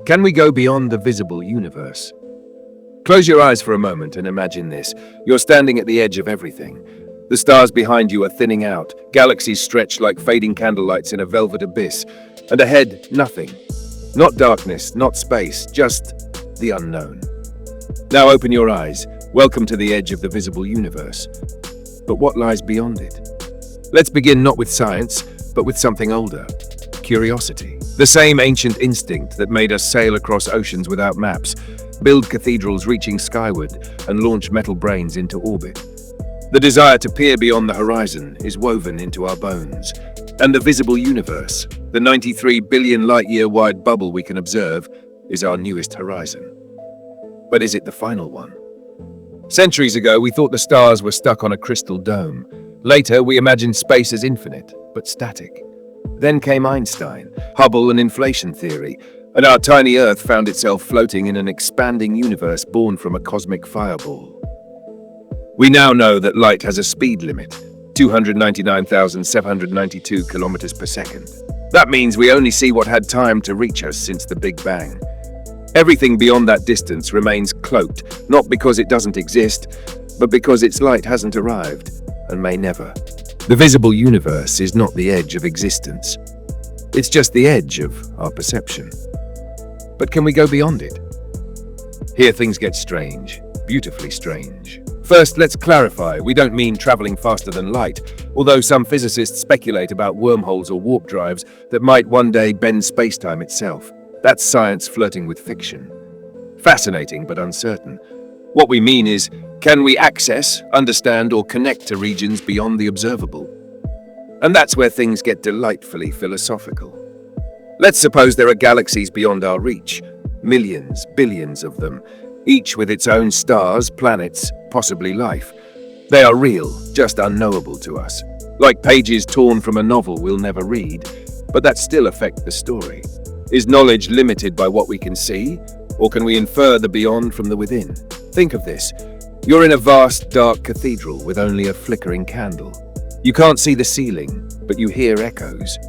Can we go beyond the visible universe? Close your eyes for a moment and imagine this. You're standing at the edge of everything. The stars behind you are thinning out, galaxies stretch like fading candlelights in a velvet abyss, and ahead, nothing. Not darkness, not space, just the unknown. Now open your eyes. Welcome to the edge of the visible universe. But what lies beyond it? Let's begin not with science, but with something older. Curiosity. The same ancient instinct that made us sail across oceans without maps, build cathedrals reaching skyward, and launch metal brains into orbit. The desire to peer beyond the horizon is woven into our bones. And the visible universe, the 93 billion light-year-wide bubble we can observe, is our newest horizon. But is it the final one? Centuries ago, we thought the stars were stuck on a crystal dome. Later, we imagined space as infinite, but static. Then came Einstein, Hubble, and inflation theory, and our tiny Earth found itself floating in an expanding universe born from a cosmic fireball. We now know that light has a speed limit, 299,792 kilometers per second. That means we only see what had time to reach us since the Big Bang. Everything beyond that distance remains cloaked, not because it doesn't exist, but because its light hasn't arrived, and may never. The visible universe is not the edge of existence. It's just the edge of our perception. But can we go beyond it? Here things get strange, beautifully strange. First, let's clarify, we don't mean traveling faster than light, although some physicists speculate about wormholes or warp drives that might one day bend space-time itself. That's science flirting with fiction. Fascinating, but uncertain. What we mean is, can we access, understand, or connect to regions beyond the observable? And that's where things get delightfully philosophical. Let's suppose there are galaxies beyond our reach, millions, billions of them, each with its own stars, planets, possibly life. They are real, just unknowable to us. Like pages torn from a novel we'll never read, but that still affect the story. Is knowledge limited by what we can see, or can we infer the beyond from the within? Think of this. You're in a vast, dark cathedral with only a flickering candle. You can't see the ceiling, but you hear echoes.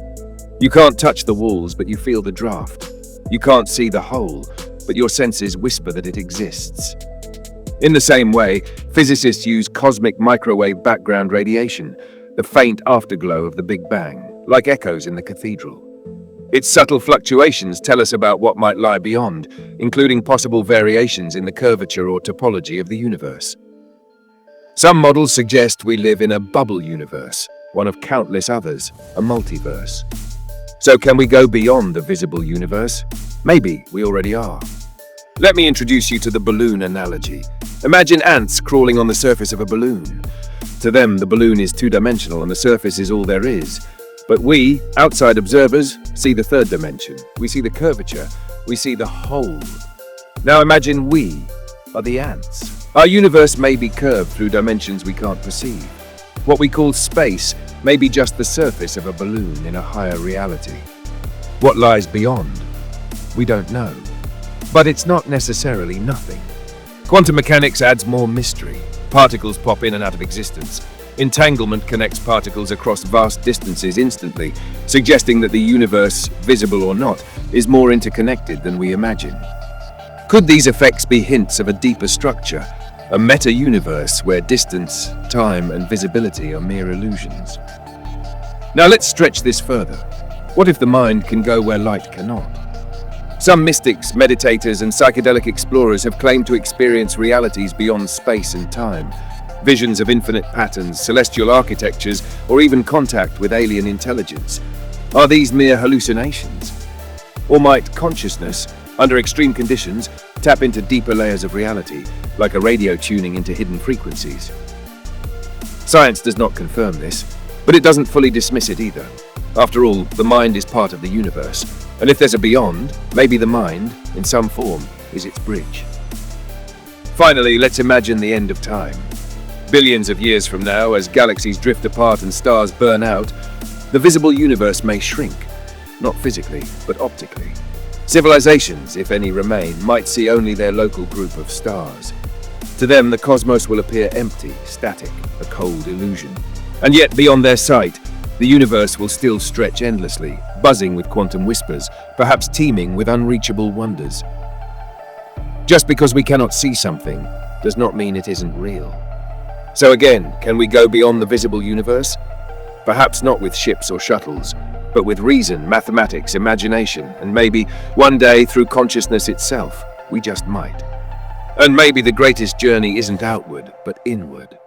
You can't touch the walls, but you feel the draft. You can't see the whole, but your senses whisper that it exists. In the same way, physicists use cosmic microwave background radiation, the faint afterglow of the Big Bang, like echoes in the cathedral. Its subtle fluctuations tell us about what might lie beyond, including possible variations in the curvature or topology of the universe. Some models suggest we live in a bubble universe, one of countless others, a multiverse. So can we go beyond the visible universe? Maybe we already are. Let me introduce you to the balloon analogy. Imagine ants crawling on the surface of a balloon. To them, the balloon is two-dimensional and the surface is all there is. But we, outside observers, see the third dimension. We see the curvature. We see the whole. Now imagine we are the ants. Our universe may be curved through dimensions we can't perceive. What we call space may be just the surface of a balloon in a higher reality. What lies beyond? We don't know. But it's not necessarily nothing. Quantum mechanics adds more mystery. Particles pop in and out of existence. Entanglement connects particles across vast distances instantly, suggesting that the universe, visible or not, is more interconnected than we imagine. Could these effects be hints of a deeper structure, a meta-universe where distance, time, and visibility are mere illusions? Now let's stretch this further. What if the mind can go where light cannot? Some mystics, meditators, and psychedelic explorers have claimed to experience realities beyond space and time. Visions of infinite patterns, celestial architectures, or even contact with alien intelligence. Are these mere hallucinations? Or might consciousness, under extreme conditions, tap into deeper layers of reality, like a radio tuning into hidden frequencies? Science does not confirm this, but it doesn't fully dismiss it either. After all, the mind is part of the universe, and if there's a beyond, maybe the mind, in some form, is its bridge. Finally, let's imagine the end of time. Billions of years from now, as galaxies drift apart and stars burn out, the visible universe may shrink, not physically, but optically. Civilizations, if any remain, might see only their local group of stars. To them, the cosmos will appear empty, static, a cold illusion. And yet, beyond their sight, the universe will still stretch endlessly, buzzing with quantum whispers, perhaps teeming with unreachable wonders. Just because we cannot see something does not mean it isn't real. So again, can we go beyond the visible universe? Perhaps not with ships or shuttles, but with reason, mathematics, imagination, and maybe one day through consciousness itself. We just might. And maybe the greatest journey isn't outward, but inward.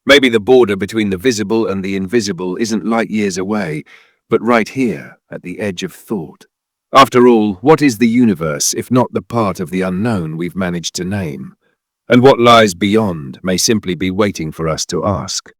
Maybe the border between the visible and the invisible isn't light years away, but right here, at the edge of thought. After all, what is the universe if not the part of the unknown we've managed to name? And what lies beyond may simply be waiting for us to ask.